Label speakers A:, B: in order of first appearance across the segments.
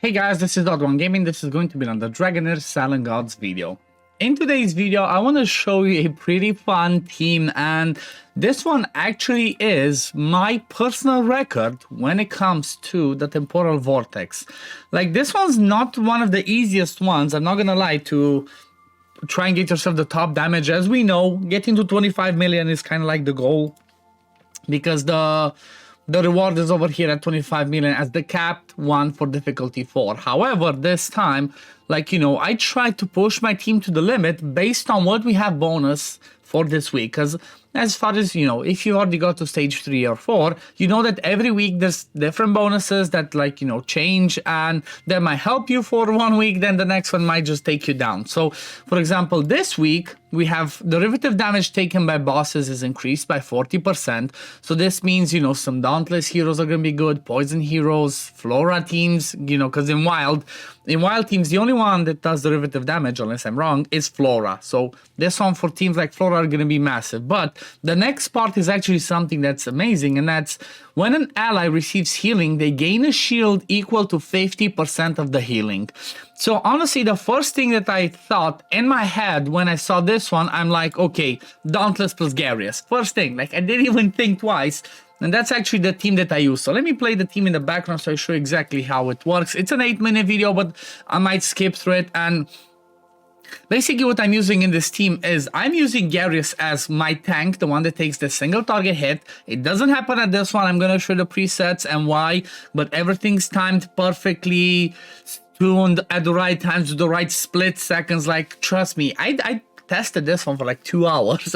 A: Hey guys, this is OddOneGaming. This is going to be another Dragonheir SilentGods video. In today's video, I want to show you a pretty fun team, and this one actually is my personal record when it comes to the Temporal Vortex. Like, this one's not one of the easiest ones, I'm not gonna lie, to try and get yourself the top damage. As we know, getting to 25 million is kind of like the goal, because the reward is over here at 25 million as the capped one for difficulty 4. However, this time, like, you know, I tried to push my team to the limit based on what we have bonus for this week. Because as far as, you know, if you already got to stage 3 or 4, you know that every week there's different bonuses that, like, you know, change, and that might help you for 1 week, then the next one might just take you down. So, for example, this week, we have derivative damage taken by bosses is increased by 40%. So this means, you know, some Dauntless heroes are going to be good, Poison heroes, Flora teams, you know, because in Wild teams, the only one that does derivative damage, unless I'm wrong, is Flora. So this one for teams like Flora are going to be massive. But the next part is actually something that's amazing, and that's when an ally receives healing, they gain a shield equal to 50% of the healing. So honestly, the first thing that I thought in my head when I saw this one, I'm like, okay, Dauntless plus Garius. First thing, like, I didn't even think twice. And that's actually the team that I use. So let me play the team in the background so I show you exactly how it works. It's an 8-minute video, but I might skip through it. And basically what I'm using in this team is I'm using Garius as my tank, the one that takes the single target hit. It doesn't happen at this one. I'm going to show the presets and why, but everything's timed perfectly, tuned at the right times, with the right split seconds. Like, trust me, I tested this one for like 2 hours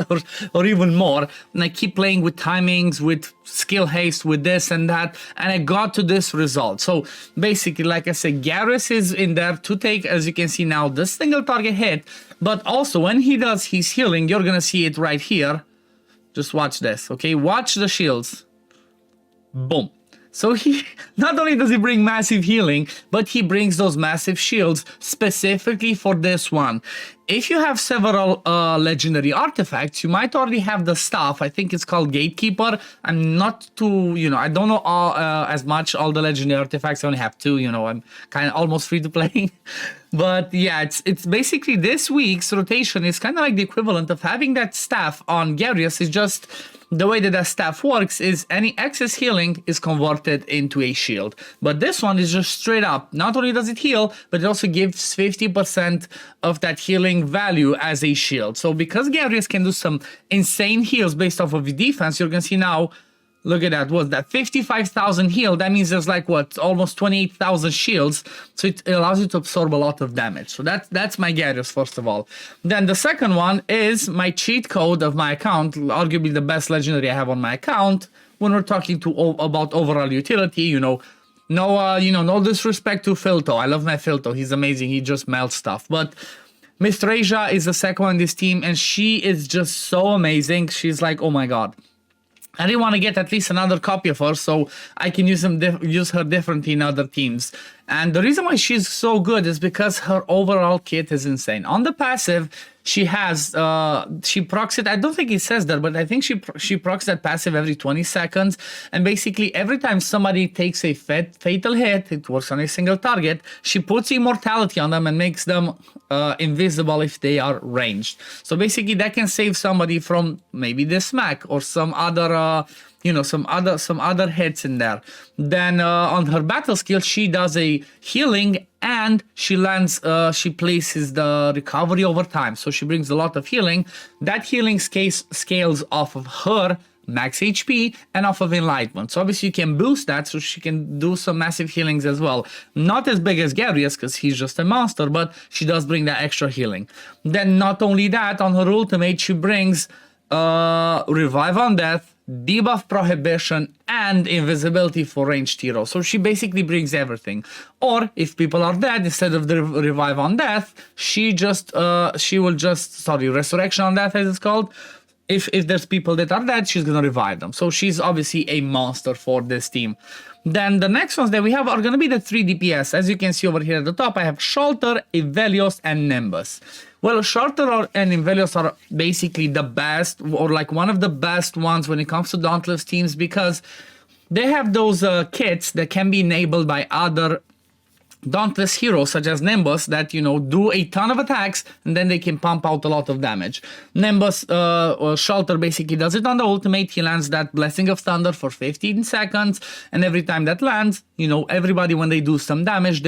A: or even more, and I keep playing with timings, with skill haste, with this and that, and I got to this result. So basically, like I said, Garius is in there to take, as you can see now, the single target hit, but also when he does his healing, you're gonna see it right here. Just watch this, okay? Watch the shields. Boom. So he, not only does he bring massive healing, but he brings those massive shields specifically for this one. If you have several legendary artifacts, you might already have the staff. I think it's called Gatekeeper. I'm not too, you know, I don't know all, as much all the legendary artifacts. I only have 2, you know, I'm kind of almost free to play. But yeah, it's basically this week's rotation is kind of like the equivalent of having that staff on Garius. Is just the way that that staff works is any excess healing is converted into a shield. But this one is just straight up. Not only does it heal, but it also gives 50% of that healing value as a shield. So because Garius can do some insane heals based off of the defense, you're gonna see now, look at that, what's that, 55,000 heal. That means there's like, what, almost 28,000 shields. So it allows you to absorb a lot of damage. So that's my Garius, first of all. Then the second one is my cheat code of my account, arguably the best legendary I have on my account. When we're talking about overall utility, you know, no disrespect to Filto. I love my Filto. He's amazing. He just melts stuff. But Miss Reja is the second one in this team, and she is just so amazing. She's like, oh my god. I really want to get at least another copy of her so I can use her differently in other teams. And the reason why she's so good is because her overall kit is insane. On the passive, she has, she procs it, I don't think it says that, but I think she procs that passive every 20 seconds. And basically every time somebody takes a fatal hit, it works on a single target, she puts immortality on them and makes them invisible if they are ranged. So basically that can save somebody from maybe the smack or some other, you know, some other hits in there. Then on her battle skill, she does a healing, and she places the recovery over time. So she brings a lot of healing. That healing scales off of her max HP and off of enlightenment. So obviously you can boost that, so she can do some massive healings as well. Not as big as Garius, because he's just a monster, but she does bring that extra healing. Then not only that, on her ultimate, she brings Revive on Death, debuff prohibition, and invisibility for ranged heroes. So she basically brings everything. Or if people are dead, instead of the revive on death, resurrection on death, as it's called. If there's people that are dead, she's gonna revive them. So she's obviously a monster for this team. Then the next ones that we have are gonna be the 3 DPS. As you can see over here at the top, I have Shelter, Evelios, and Nimbus. Well, Shelter and Evelios are basically the best, or like one of the best ones when it comes to Dauntless teams, because they have those kits that can be enabled by other dauntless heroes such as Nimbus that, you know, do a ton of attacks and then they can pump out a lot of damage. Nimbus Shelter basically does it on the ultimate. He lands that Blessing of Thunder for 15 seconds, and every time that lands, you know, everybody when they do some damage,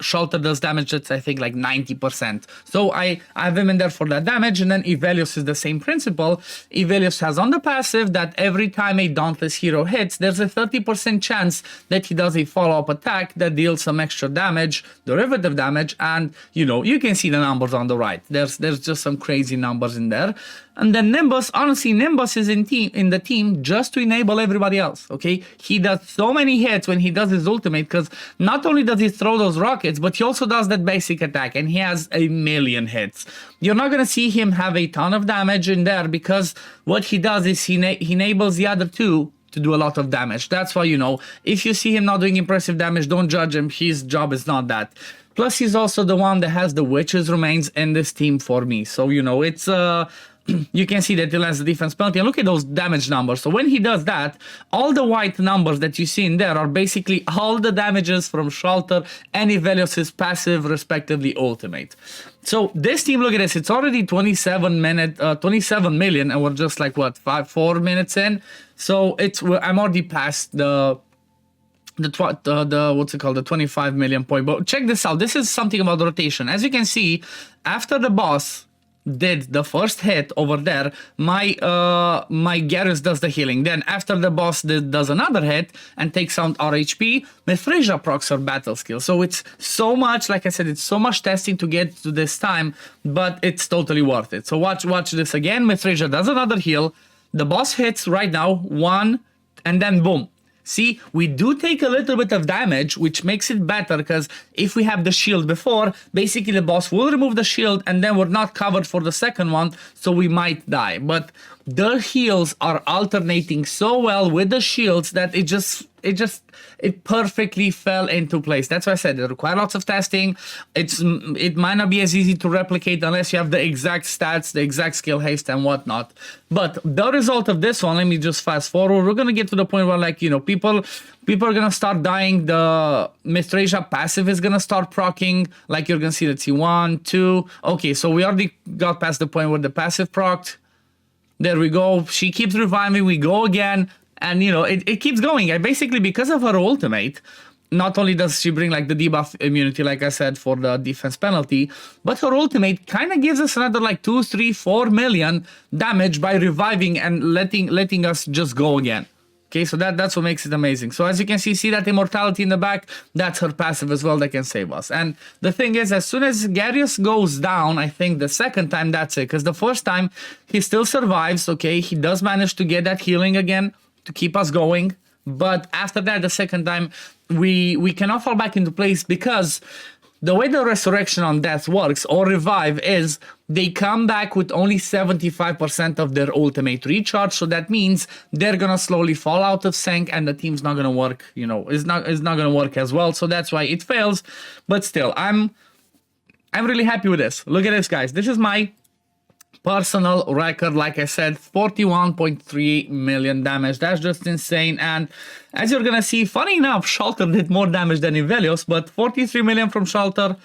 A: Shelter does damage that's, I think, like 90%. So I have him in there for that damage. And then Ivelios is the same principle. Ivelios has on the passive that every time a Dauntless hero hits, there's a 30% chance that he does a follow-up attack that deals some extra damage, derivative damage, and, you know, you can see the numbers on the right. There's just some crazy numbers in there. And then Nimbus, honestly, Nimbus is in the team just to enable everybody else, okay? He does so many hits when he does his ultimate, because not only does he throw those rockets, but he also does that basic attack, and he has a million hits. You're not going to see him have a ton of damage in there, because what he does is he enables the other two to do a lot of damage. That's why, you know, if you see him not doing impressive damage, don't judge him. His job is not that. Plus, he's also the one that has the Witch's Remains in this team for me. So, you know, it's... you can see that he lands the defense penalty, and look at those damage numbers. So when he does that, all the white numbers that you see in there are basically all the damages from Shelter and Ivelios' passive, respectively, ultimate. So this team, look at this, it's already 27 million, and we're just like, what, 4 minutes in? So I'm already past the what's it called, the 25 million point. But check this out. This is something about rotation. As you can see, after the boss did the first hit over there, my Garrus does the healing. Then after the boss does another hit and takes out our HP, Mithrasia procs our battle skill. So it's so much, like I said, it's so much testing to get to this time, but it's totally worth it. So watch this again. Mithrasia does another heal. The boss hits right now, 1, and then boom. See, we do take a little bit of damage, which makes it better, because if we have the shield before, basically the boss will remove the shield and then we're not covered for the second one, so we might die. But the heals are alternating so well with the shields that it perfectly fell into place. That's why I said it requires lots of testing. It might not be as easy to replicate unless you have the exact stats, the exact skill haste and whatnot. But the result of this one, let me just fast forward. We're gonna get to the point where, like, you know, people are gonna start dying. The Mithrasia passive is gonna start proccing. Like you're gonna see, let's see, 1, 2. Okay, so we already got past the point where the passive procced. There we go. She keeps reviving. We go again. And, you know, it keeps going. Basically, because of her ultimate, not only does she bring, like, the debuff immunity, like I said, for the defense penalty, but her ultimate kind of gives us another, like, 2, 3, 4 million damage by reviving and letting us just go again. Okay, so that's what makes it amazing. So as you can see that immortality in the back, that's her passive as well that can save us. And the thing is, as soon as Garrus goes down, I think the second time that's it. Because the first time, he still survives, okay? He does manage to get that healing again to keep us going. But after that, the second time, we cannot fall back into place, because the way the resurrection on death works, or revive, is they come back with only 75% of their ultimate recharge. So that means they're gonna slowly fall out of sync, and the team's not gonna work, you know, it's not gonna work as well. So that's why it fails. But still, I'm really happy with this. Look at this, guys. This is my personal record. Like I said, 41.3 million damage. That's just insane. And as you're gonna see, funny enough, Shelter did more damage than Ivelios, but 43 million from Shelter,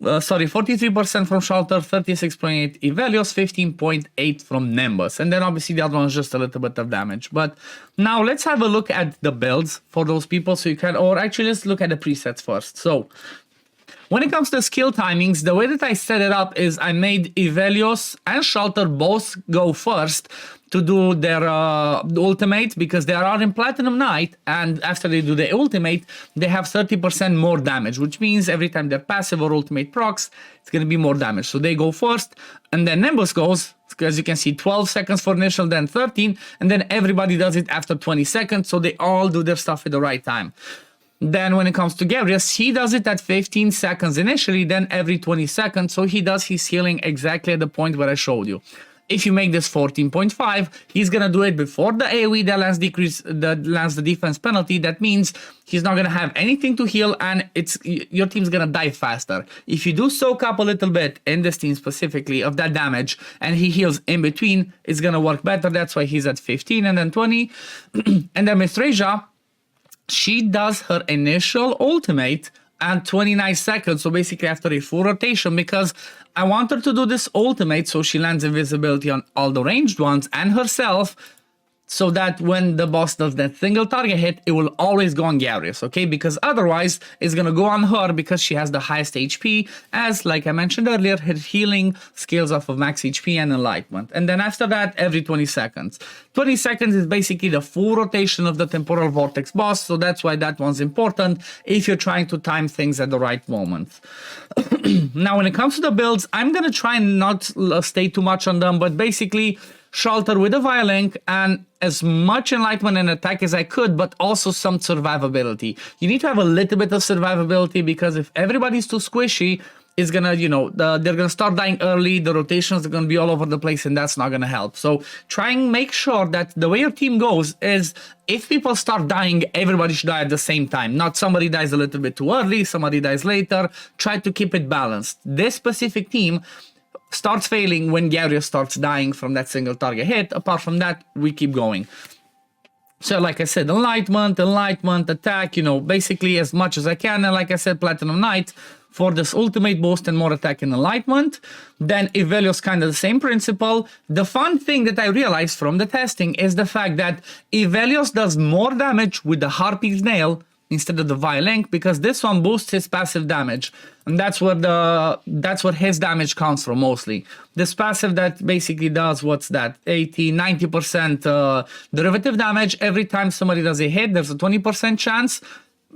A: 43% from Shelter, 36.8 Ivelios, 15.8 from Nimbus. And then obviously the other one's just a little bit of damage. But now let's have a look at the builds for those people, so you can, or actually let's look at the presets first. So when it comes to skill timings, the way that I set it up is I made Ivelios and Shelter both go first to do their ultimate, because they are in Platinum Knight, and after they do the ultimate, they have 30% more damage, which means every time their passive or ultimate procs, it's going to be more damage. So they go first, and then Nimbus goes, as you can see, 12 seconds for initial, then 13, and then everybody does it after 20 seconds, so they all do their stuff at the right time. Then when it comes to Garrus, he does it at 15 seconds initially, then every 20 seconds. So he does his healing exactly at the point where I showed you. If you make this 14.5, he's going to do it before the AoE that lands the defense penalty. That means he's not going to have anything to heal, and your team's going to die faster. If you do soak up a little bit, in this team specifically, of that damage, and he heals in between, it's going to work better. That's why he's at 15 and then 20. And then Mithrasia, she does her initial ultimate at 29 seconds, so basically after a full rotation, because I want her to do this ultimate so she lands invisibility on all the ranged ones and herself, so that when the boss does that single target hit, it will always go on Garius, okay? Because otherwise, it's gonna go on her because she has the highest HP, as, like I mentioned earlier, her healing scales off of max HP and enlightenment. And then after that, every 20 seconds. 20 seconds is basically the full rotation of the Temporal Vortex boss, so that's why that one's important if you're trying to time things at the right moment. Now, when it comes to the builds, I'm gonna try and not stay too much on them, but basically, Shelter with a Violink and as much enlightenment and attack as I could, but also some survivability. You need to have a little bit of survivability because if everybody's too squishy, it's gonna, they're gonna start dying early, the rotations are gonna be all over the place, and that's not gonna help. So try and make sure that the way your team goes is if people start dying, everybody should die at the same time. Not somebody dies a little bit too early, somebody dies later. Try to keep it balanced. This specific team starts failing when Garius starts dying from that single target hit. Apart from that, we keep going. So like I said, enlightenment, attack, basically as much as I can. And like I said, Platinum Knight for this ultimate boost and more attack and enlightenment. Then Ivelios, kind of the same principle. The fun thing that I realized from the testing is the fact that Ivelios does more damage with the Harpy's Nail instead of the Violink, because this one boosts his passive damage, and that's what his damage comes from mostly. This passive that basically does 80-90% derivative damage. Every time somebody does a hit, there's a 20% chance,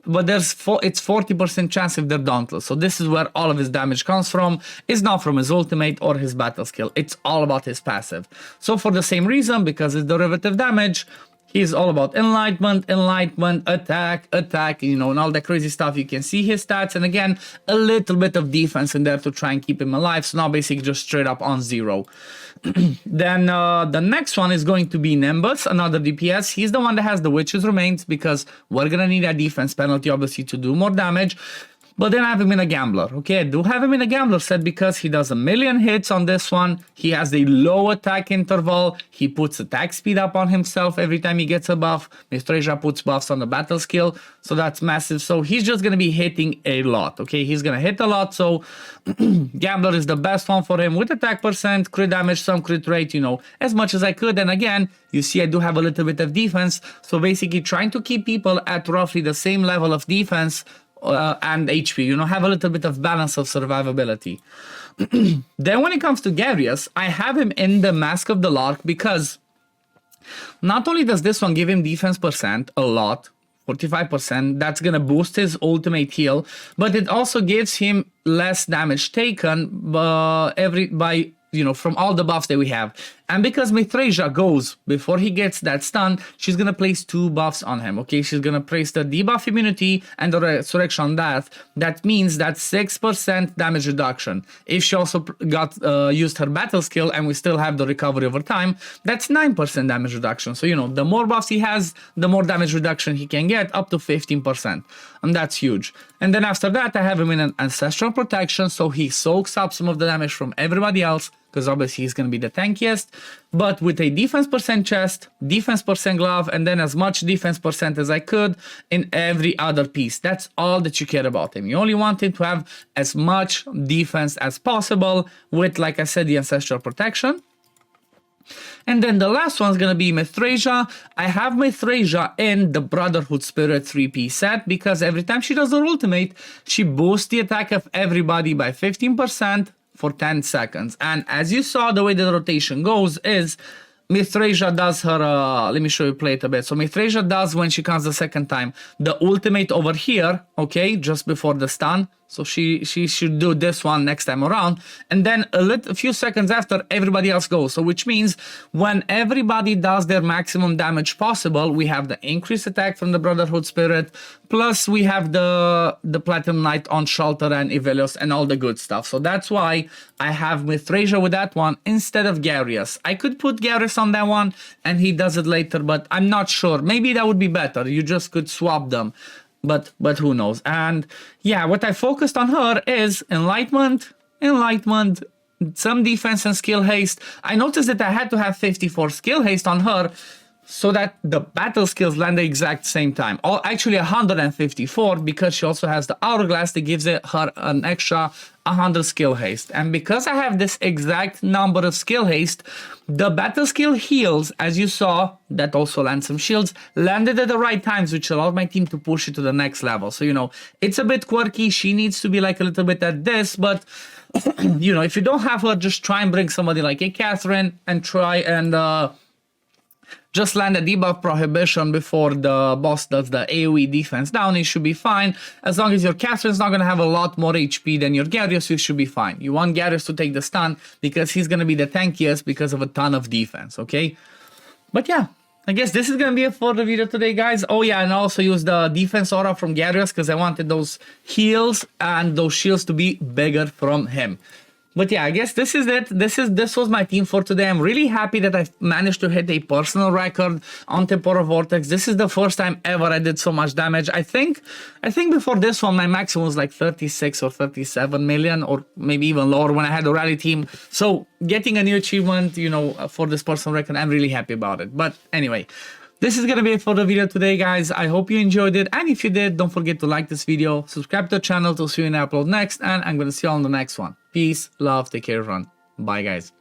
A: but it's 40% chance if they're dauntless. So this is where all of his damage comes from. It's not from his ultimate or his battle skill. It's all about his passive. So for the same reason, because it's derivative damage, he's all about enlightenment, attack, and all that crazy stuff. You can see his stats, and again, a little bit of defense in there to try and keep him alive. So now basically just straight up on 0. Then the next one is going to be Nimbus, another DPS. He's the one that has the Witch's Remains, because we're gonna need a defense penalty, obviously, to do more damage. But then I have him in a Gambler. Okay, I do have him in a Gambler set because he does 1,000,000 hits on this one. He has a low attack interval. He puts attack speed up on himself every time he gets a buff. Mithrasia puts buffs on the battle skill, so that's massive. So he's just going to be hitting a lot. Okay, he's going to hit a lot, so Gambler is the best one for him with attack percent, crit damage, some crit rate, as much as I could. And again, you see I do have a little bit of defense, so basically trying to keep people at roughly the same level of defense and HP, have a little bit of balance of survivability. Then when it comes to Garius, I have him in the Mask of the Lark because not only does this one give him defense percent a lot, 45%, that's gonna boost his ultimate heal, but it also gives him less damage taken from all the buffs that we have. And because Mithrasia goes before he gets that stun, she's gonna place 2 buffs on him. Okay, she's gonna place the debuff immunity and the resurrection on death. That means that 6% damage reduction. If she also used her battle skill and we still have the recovery over time, that's 9% damage reduction. So the more buffs he has, the more damage reduction he can get, up to 15%, and that's huge. And then after that, I have him in an Ancestral Protection, so he soaks up some of the damage from everybody else, because obviously he's going to be the tankiest, but with a defense percent chest, defense percent glove, and then as much defense percent as I could in every other piece. That's all that you care about him. You only want him to have as much defense as possible with, like I said, the Ancestral Protection. And then the last one's gonna be Mithrasia. I have Mithrasia in the Brotherhood Spirit 3-piece set because every time she does her ultimate, she boosts the attack of everybody by 15%, for 10 seconds. And as you saw, the way the rotation goes is Mithrasia does her, let me show you play it a bit. So Mithrasia does, when she comes the second time, the ultimate over here, okay, just before the stun. So she should do this one next time around. And then a few seconds after, everybody else goes. So which means when everybody does their maximum damage possible, we have the increased attack from the Brotherhood Spirit, plus we have the Platinum Knight on Shelter and Ivelios and all the good stuff. So that's why I have Mithrasia with that one instead of Garius. I could put Garius on that one and he does it later, but I'm not sure. Maybe that would be better. You just could swap them. But who knows? And yeah, what I focused on her is enlightenment, some defense and skill haste. I noticed that I had to have 54 skill haste on her. so that the battle skills land the exact same time. Or actually 154, because she also has the hourglass that gives her an extra 100 skill haste. And because I have this exact number of skill haste, the battle skill heals, as you saw, that also lands some shields, landed at the right times, which allowed my team to push it to the next level. So, you know, it's a bit quirky. She needs to be like a little bit at this, but you know, if you don't have her, just try and bring somebody like a Catherine and try and just land a debuff prohibition before the boss does the AoE defense down. It should be fine. As long as your Catherine's not going to have a lot more HP than your Gyarius, you should be fine. You want Gyarius to take the stun because he's going to be the tankiest because of a ton of defense, okay? But yeah, I guess this is going to be it for the video today, guys. Oh yeah, and I also use the defense aura from Gyarius because I wanted those heals and those shields to be bigger from him. But yeah, I guess this is it. This was my team for today. I'm really happy that I managed to hit a personal record on Temporal Vortex. This is the first time ever I did so much damage. I think before this one, my maximum was like 36 or 37 million, or maybe even lower when I had a rally team. So getting a new achievement, you know, for this personal record, I'm really happy about it. But anyway, this is gonna be it for the video today, guys. I hope you enjoyed it, and if you did, don't forget to like this video, subscribe to the channel to see when I upload next, and I'm gonna see you on the next one. Peace, love, take care, everyone. Bye, guys.